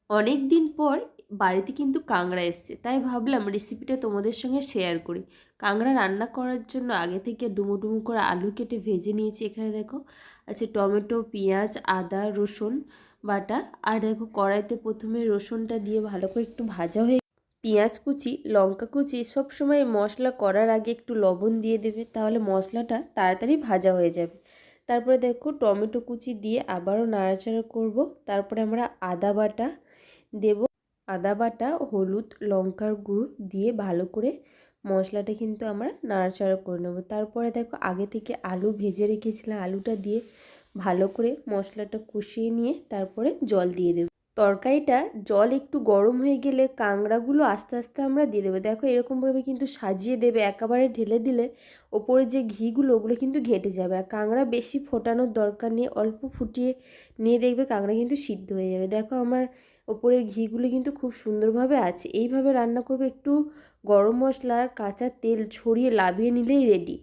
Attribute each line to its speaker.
Speaker 1: অনেক দিন পর বাড়িতে কিন্তু কাঁকড়া এসছে, তাই ভাবলাম রেসিপিটা তোমাদের সঙ্গে শেয়ার করি। কাঁকড়া রান্না করার জন্য আগে থেকে ডুমো ডুমো করে আলু কেটে ভেজে নিয়েছি। এখানে দেখো আছে টমেটো, পেঁয়াজ, আদা, রসুন বাটা। আর দেখো কড়াইতে প্রথমে রসুনটা দিয়ে ভালো করে একটু ভাজা হয়ে পেঁয়াজ কুচি, লঙ্কা কুচি, সবসময় মশলা করার আগে একটু লবণ দিয়ে দেবে, তাহলে মশলাটা তাড়াতাড়ি ভাজা হয়ে যাবে। তারপরে দেখো টমেটো কুচি দিয়ে আবারও নাড়াচাড়া করব। তারপরে আমরা আদা বাটা দেব। আদা বাটা, হলুদ, লঙ্কার গুঁড়ো দিয়ে ভালো করে মশলাটা কিন্তু আমরা নাড়াচাড়া করে নেব। তারপরে দেখো আগে থেকে আলু ভেজে রেখেছিলাম, আলুটা দিয়ে ভালো করে মশলাটা কষিয়ে নিয়ে তারপরে জল দিয়ে দেব। তরকারিটা জল একটু গরম হয়ে গেলে কাঁকড়াগুলো আস্তে আস্তে আমরা দিয়ে দেবো। দেখো এরকমভাবে কিন্তু সাজিয়ে দেবে, একেবারে ঢেলে দিলে ওপরে যে ঘিগুলো ওগুলো কিন্তু ঘেঁটে যাবে। আর কাঁকড়া বেশি ফোটানোর দরকার নেই, অল্প ফুটিয়ে নিয়ে দেখবে কাঁকড়া কিন্তু সিদ্ধ হয়ে যাবে। দেখো আমার ওপরের ঘিগুলো কিন্তু খুব সুন্দরভাবে আছে। এইভাবে রান্না করবে, একটু গরম মশলা আর কাঁচা তেল ছড়িয়ে লাভিয়ে নিলেই রেডি।